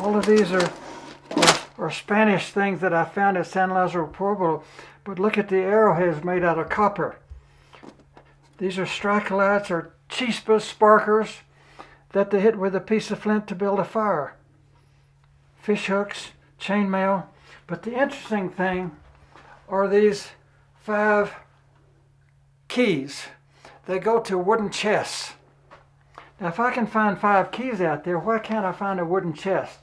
All of these are Spanish things that I found at San Lazaro Pueblo, but look at the arrowheads made out of copper. These are stracolites or chispas, sparkers, that they hit with a piece of flint to build a fire. Fish hooks, chainmail. But the interesting thing are these 5 keys. They go to wooden chests. Now if I can find 5 keys out there, why can't I find a wooden chest?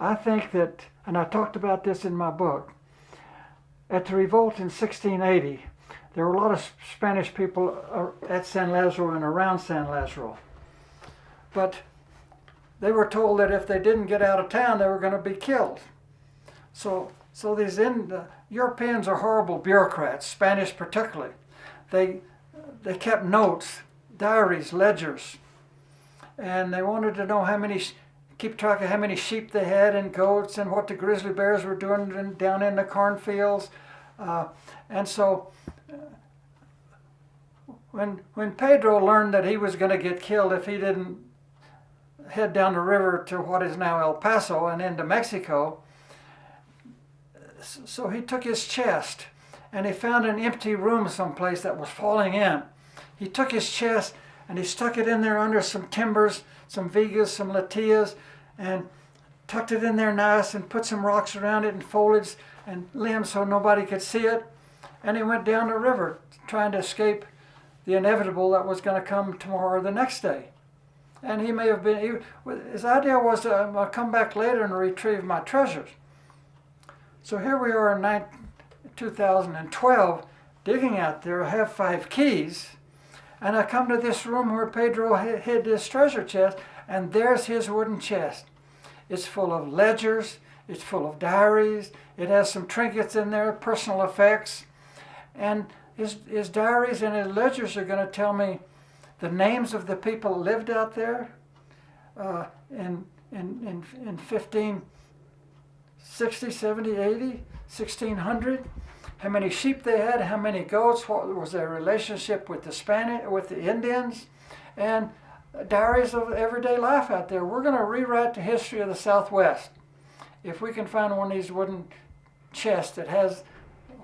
I think that, and I talked about this in my book, at the revolt in 1680, there were a lot of Spanish people at San Lazaro and around San Lazaro. But they were told that if they didn't get out of town, they were going to be killed. So these Europeans are horrible bureaucrats, Spanish particularly. They kept notes, diaries, ledgers, and they wanted to know keep track of how many sheep they had and goats and what the grizzly bears were doing down in the cornfields. And so when Pedro learned that he was going to get killed if he didn't head down the river to what is now El Paso and into Mexico, so he took his chest and he found an empty room someplace that was falling in. He took his chest and he stuck it in there under some timbers, some vigas, some latillas, and tucked it in there nice and put some rocks around it and foliage and limbs so nobody could see it. And he went down the river trying to escape the inevitable that was going to come tomorrow or the next day. And he may have been, his idea was to I'll come back later and retrieve my treasures. So here we are in 2012, digging out there. I have 5 keys, and I come to this room where Pedro hid his treasure chest, and there's his wooden chest. It's full of ledgers, it's full of diaries, it has some trinkets in there, personal effects, and his diaries and his ledgers are going to tell me the names of the people who lived out there in 1560, 70, 80, 1600, how many sheep they had, how many goats, what was their relationship with the Indians, and diaries of everyday life out there. We're going to rewrite the history of the Southwest if we can find one of these wooden chests that has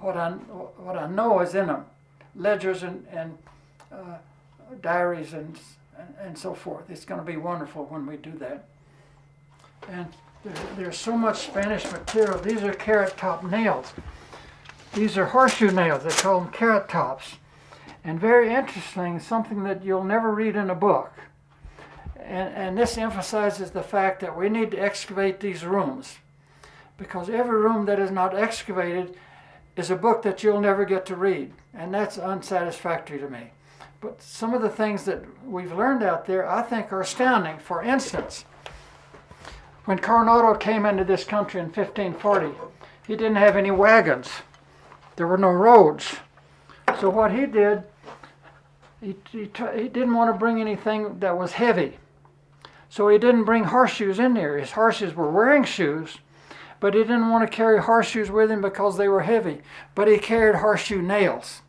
what I know is in them, ledgers and diaries and so forth. It's going to be wonderful when we do that. And there's so much Spanish material. These are carrot top nails. These are horseshoe nails. They call them carrot tops. And very interesting, something that you'll never read in a book. And this emphasizes the fact that we need to excavate these rooms, because every room that is not excavated is a book that you'll never get to read, and that's unsatisfactory to me. But some of the things that we've learned out there I think are astounding. For instance, when Coronado came into this country in 1540, he didn't have any wagons. There were no roads. So what he did, he didn't want to bring anything that was heavy. So he didn't bring horseshoes in there. His horses were wearing shoes, but he didn't want to carry horseshoes with him because they were heavy. But he carried horseshoe nails.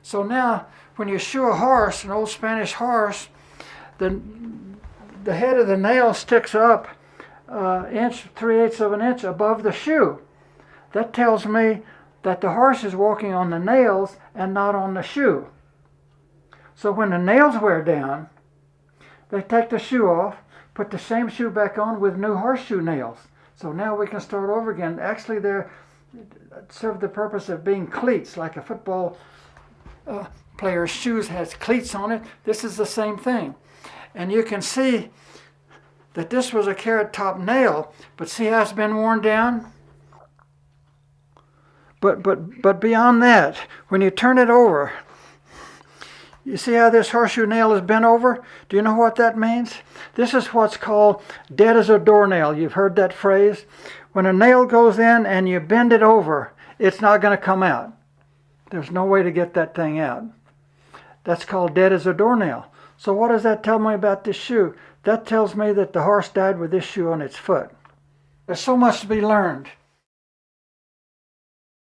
So now, when you shoe a horse, an old Spanish horse, the head of the nail sticks up 3/8 of an inch above the shoe. That tells me that the horse is walking on the nails and not on the shoe. So when the nails wear down, they take the shoe off, put the same shoe back on with new horseshoe nails. So now we can start over again. Actually, they serve the purpose of being cleats, like a football player's shoes has cleats on it. This is the same thing. And you can see that this was a carrot top nail, but see how it's been worn down? But beyond that, when you turn it over, you see how this horseshoe nail is bent over? Do you know what that means? This is what's called dead as a doornail. You've heard that phrase? When a nail goes in and you bend it over, it's not going to come out. There's no way to get that thing out. That's called dead as a doornail. So what does that tell me about this shoe? That tells me that the horse died with this shoe on its foot. There's so much to be learned.